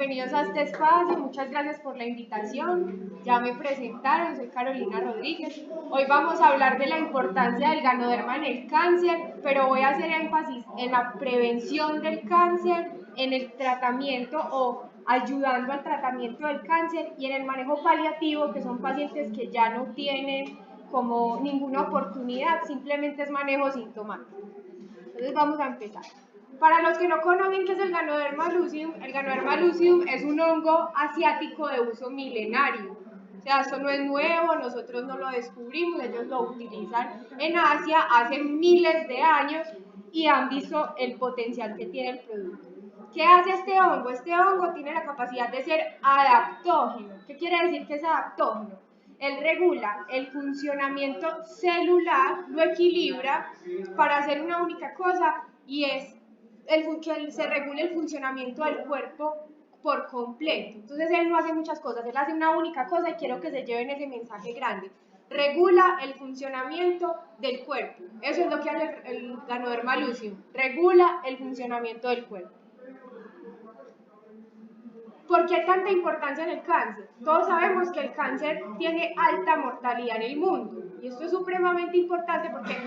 bienvenidos a este espacio, muchas gracias por la invitación. Ya me presentaron, soy Carolina Rodríguez. Hoy vamos a hablar de la importancia del ganoderma en el cáncer, pero voy a hacer énfasis en la prevención del cáncer, en el tratamiento o ayudando al tratamiento del cáncer y en el manejo paliativo, que son pacientes que ya no tienen como ninguna oportunidad, simplemente es manejo sintomático. Entonces vamos a empezar. Para los que no conocen qué es el Ganoderma lucidum es un hongo asiático de uso milenario. O sea, esto no es nuevo, nosotros no lo descubrimos, ellos lo utilizan en Asia hace miles de años y han visto el potencial que tiene el producto. ¿Qué hace este hongo? Este hongo tiene la capacidad de ser adaptógeno. ¿Qué quiere decir que es adaptógeno? Él regula el funcionamiento celular, lo equilibra para hacer una única cosa y es que se regule el funcionamiento del cuerpo por completo. Entonces él no hace muchas cosas, él hace una única cosa y quiero que se lleven ese mensaje grande. Regula el funcionamiento del cuerpo. Eso es lo que hace el Ganoderma lucidum, regula el funcionamiento del cuerpo. ¿Por qué tanta importancia en el cáncer? Todos sabemos que el cáncer tiene alta mortalidad en el mundo y esto es supremamente importante porque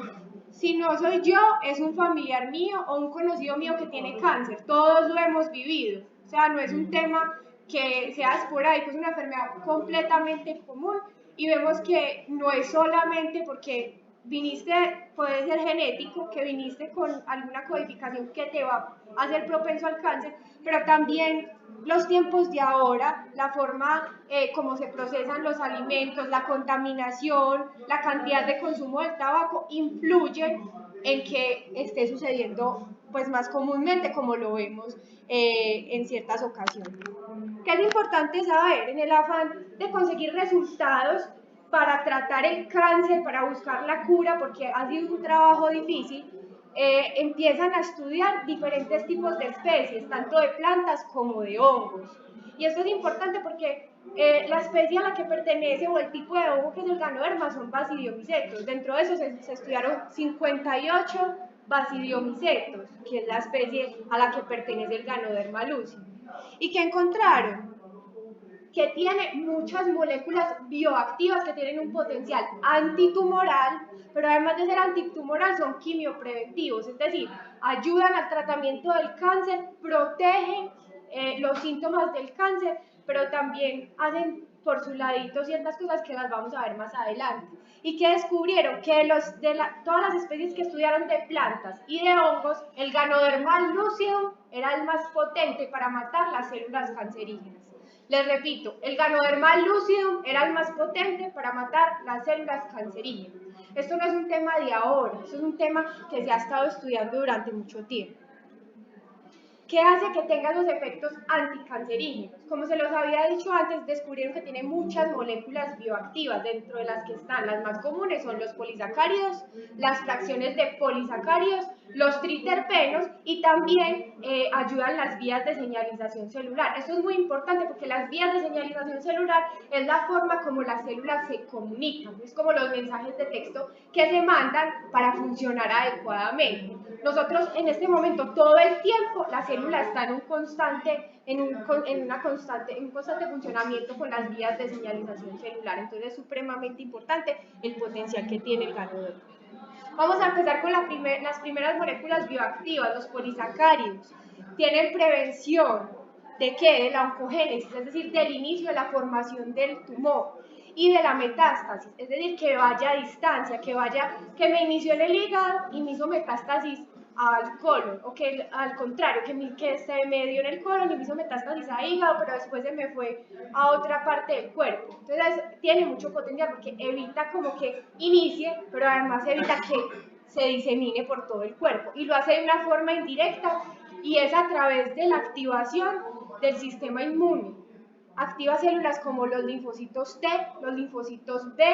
si no soy yo, es un familiar mío o un conocido mío que tiene cáncer. Todos lo hemos vivido. O sea, no es un tema que sea esporádico, es una enfermedad completamente común y vemos que no es solamente porque viniste, puede ser genético, que viniste con alguna codificación que te va a hacer propenso al cáncer, pero también los tiempos de ahora, la forma como se procesan los alimentos, la contaminación, la cantidad de consumo del tabaco influyen en que esté sucediendo pues más comúnmente como lo vemos en ciertas ocasiones. ¿Qué es importante saber? En el afán de conseguir resultados para tratar el cáncer, para buscar la cura, porque ha sido un trabajo difícil, empiezan a estudiar diferentes tipos de especies, tanto de plantas como de hongos. Y esto es importante porque la especie a la que pertenece o el tipo de hongo que es el Ganoderma son Basidiomycetos. Dentro de eso se estudiaron 58 Basidiomycetos, que es la especie a la que pertenece el Ganoderma lucidum. ¿Y qué encontraron? Que tiene muchas moléculas bioactivas que tienen un potencial antitumoral, pero además de ser antitumoral son quimiopreventivos, es decir, ayudan al tratamiento del cáncer, protegen los síntomas del cáncer, pero también hacen por su ladito ciertas cosas que las vamos a ver más adelante. ¿Y qué descubrieron? Que todas las especies que estudiaron de plantas y de hongos, el Ganoderma lucidum era el más potente para matar las células cancerígenas. Les repito, el Ganoderma lucidum era el más potente para matar las células cancerígenas. Esto no es un tema de ahora, esto es un tema que se ha estado estudiando durante mucho tiempo. ¿Qué hace que tenga los efectos anticancerígenos? Como se los había dicho antes, descubrieron que tiene muchas moléculas bioactivas, dentro de las que están las más comunes son los polisacáridos, las fracciones de polisacáridos, los triterpenos y también ayudan las vías de señalización celular. Esto es muy importante porque las vías de señalización celular es la forma como las células se comunican, es como los mensajes de texto que se mandan para funcionar adecuadamente. Nosotros en este momento, todo el tiempo, la célula está en un constante funcionamiento con las vías de señalización celular. Entonces es supremamente importante el potencial que tiene el Ganoderma. Vamos a empezar con las primeras moléculas bioactivas, los polisacáridos. Tienen prevención ¿de qué? De la oncogénesis, es decir, del inicio de la formación del tumor y de la metástasis, es decir, que vaya a distancia, que me inició en el hígado y me hizo metástasis al colon, o que al contrario, que se me dio en el colon y me hizo metástasis a hígado, pero después se me fue a otra parte del cuerpo. Entonces tiene mucho potencial porque evita como que inicie, pero además evita que se disemine por todo el cuerpo y lo hace de una forma indirecta y es a través de la activación del sistema inmune. Activa células como los linfocitos T, los linfocitos B,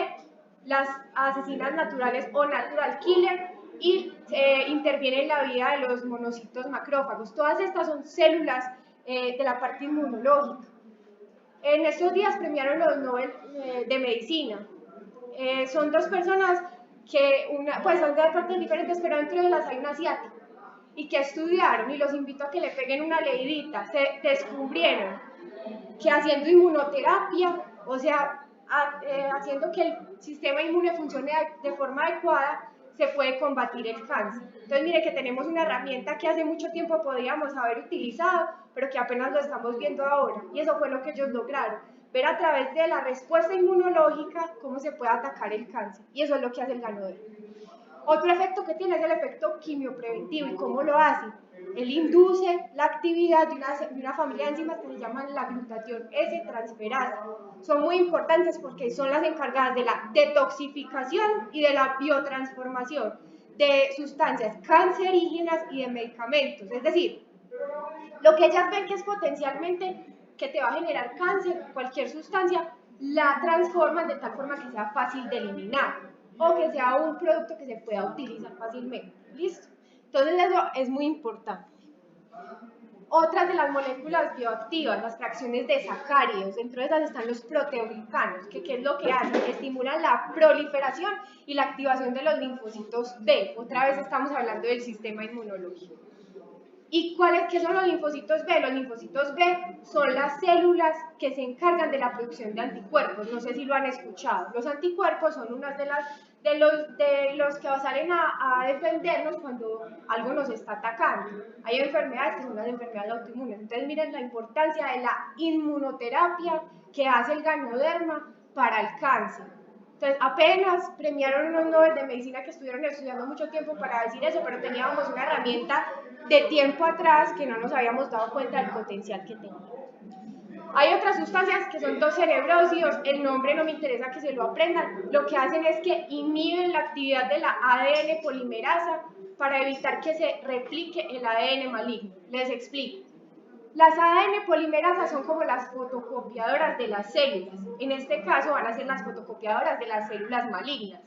las asesinas naturales o natural killer y interviene en la vida de los monocitos macrófagos. Todas estas son células de la parte inmunológica. En estos días premiaron los Nobel de Medicina. Son dos personas que pues son de partes diferentes, pero entre ellas hay una asiática y que estudiaron, y los invito a que le peguen una leidita, se descubrieron que haciendo inmunoterapia, o sea, haciendo que el sistema inmune funcione de forma adecuada, se puede combatir el cáncer. Entonces, mire que tenemos una herramienta que hace mucho tiempo podíamos haber utilizado, pero que apenas lo estamos viendo ahora. Y eso fue lo que ellos lograron, ver a través de la respuesta inmunológica cómo se puede atacar el cáncer. Y eso es lo que hace el ganoderma. Otro efecto que tiene es el efecto quimiopreventivo. ¿Y cómo lo hace? Él induce la actividad de una familia de enzimas que se llaman la glutatión S-transferasa. Son muy importantes porque son las encargadas de la detoxificación y de la biotransformación de sustancias cancerígenas y de medicamentos. Es decir, lo que ellas ven que es potencialmente que te va a generar cáncer, cualquier sustancia, la transforman de tal forma que sea fácil de eliminar o que sea un producto que se pueda utilizar fácilmente. ¿Listo? Entonces eso es muy importante. Otras de las moléculas bioactivas, las fracciones de sacáridos, dentro de esas están los proteoglicanos, que ¿qué es lo que hacen? Estimulan la proliferación y la activación de los linfocitos B. Otra vez estamos hablando del sistema inmunológico. ¿Y qué son los linfocitos B? Los linfocitos B son las células que se encargan de la producción de anticuerpos. No sé si lo han escuchado. Los anticuerpos son unas de los que salen a defendernos cuando algo nos está atacando. Hay enfermedades que son las enfermedades autoinmunes. Entonces miren la importancia de la inmunoterapia que hace el ganoderma para el cáncer. Entonces, apenas premiaron unos Nobel de Medicina que estuvieron estudiando mucho tiempo para decir eso, pero teníamos una herramienta de tiempo atrás que no nos habíamos dado cuenta del potencial que tenía. Hay otras sustancias que son dos-cerebrósidos, el nombre no me interesa que se lo aprendan, lo que hacen es que inhiben la actividad de la ADN polimerasa para evitar que se replique el ADN maligno. Les explico. Las ADN polimerasas son como las fotocopiadoras de las células. En este caso van a ser las fotocopiadoras de las células malignas.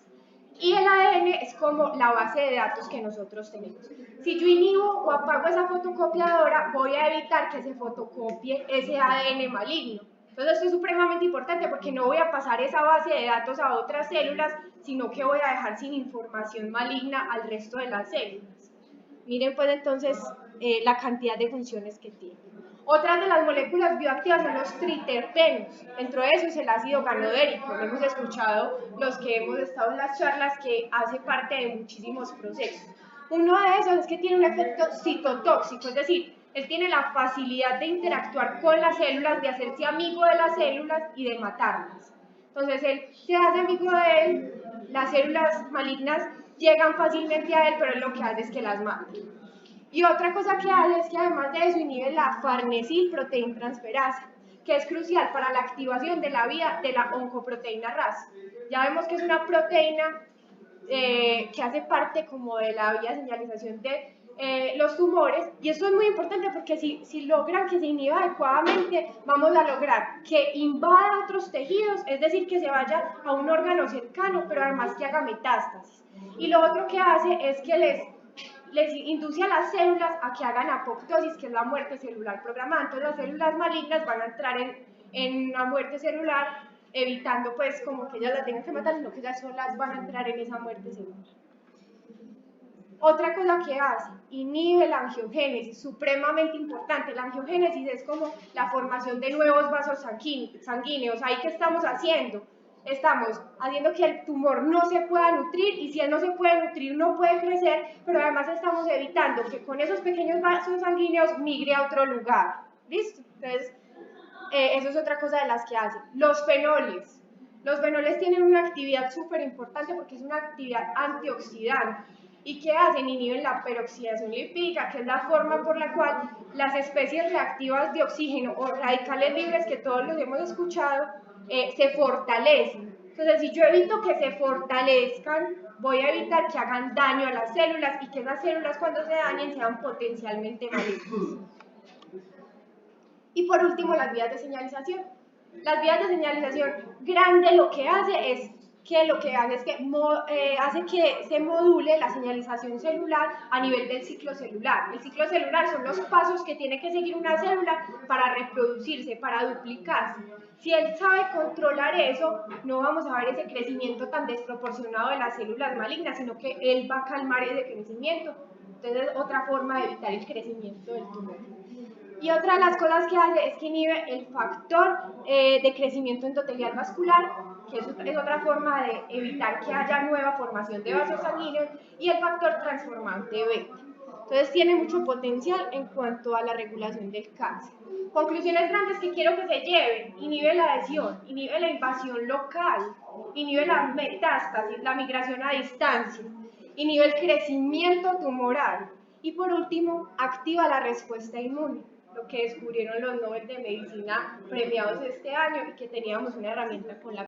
Y el ADN es como la base de datos que nosotros tenemos. Si yo inhibo o apago esa fotocopiadora, voy a evitar que se fotocopie ese ADN maligno. Entonces esto es supremamente importante porque no voy a pasar esa base de datos a otras células, sino que voy a dejar sin información maligna al resto de las células. Miren pues entonces la cantidad de funciones que tiene. Otras de las moléculas bioactivas son los triterpenos. Dentro de eso es el ácido ganodérico. Lo hemos escuchado los que hemos estado en las charlas que hace parte de muchísimos procesos. Uno de esos es que tiene un efecto citotóxico, es decir, él tiene la facilidad de interactuar con las células, de hacerse amigo de las células y de matarlas. Entonces él se hace amigo de él, las células malignas llegan fácilmente a él, pero él lo que hace es que las mata. Y otra cosa que hace es que además de eso inhibe la farnesylproteintransferasa, que es crucial para la activación de la vía de la oncoproteína RAS. Ya vemos que es una proteína que hace parte como de la vía de señalización de los tumores, y eso es muy importante porque si logran que se inhiba adecuadamente, vamos a lograr que invada otros tejidos, es decir, que se vaya a un órgano cercano, pero además que haga metástasis. Y lo otro que hace es que les induce a las células a que hagan apoptosis, que es la muerte celular programada. Entonces las células malignas van a entrar en una muerte celular, evitando pues como que ellas las tengan que matar, sino que ellas solas van a entrar en esa muerte celular. Otra cosa que hace, inhibe la angiogénesis, supremamente importante. La angiogénesis es como la formación de nuevos vasos sanguíneos. ¿Ahí qué estamos haciendo? Estamos haciendo que el tumor no se pueda nutrir, y si él no se puede nutrir no puede crecer, pero además estamos evitando que con esos pequeños vasos sanguíneos migre a otro lugar. ¿Listo? Entonces, eso es otra cosa de las que hacen. Los fenoles. Los fenoles tienen una actividad súper importante porque es una actividad antioxidante. ¿Y qué hacen? Inhiben la peroxidación lipídica, que es la forma por la cual las especies reactivas de oxígeno o radicales libres, que todos los hemos escuchado, se fortalecen. Entonces, si yo evito que se fortalezcan, voy a evitar que hagan daño a las células y que esas células cuando se dañen sean potencialmente malignas. Y por último, las vías de señalización. Las vías de señalización grande lo que hace es que hace que se module la señalización celular a nivel del ciclo celular. El ciclo celular son los pasos que tiene que seguir una célula para reproducirse, para duplicarse. Si él sabe controlar eso, no vamos a ver ese crecimiento tan desproporcionado de las células malignas, sino que él va a calmar ese crecimiento. Entonces, otra forma de evitar el crecimiento del tumor. Y otra de las cosas que hace es que inhibe el factor de crecimiento endotelial vascular, que es otra forma de evitar que haya nueva formación de vasos sanguíneos, y el factor transformante beta. Entonces tiene mucho potencial en cuanto a la regulación del cáncer. Conclusiones grandes que quiero que se lleven: inhibe la adhesión, inhibe la invasión local, inhibe la metástasis, la migración a distancia, inhibe el crecimiento tumoral y por último activa la respuesta inmune, lo que descubrieron los Nobel de Medicina premiados este año y que teníamos una herramienta con la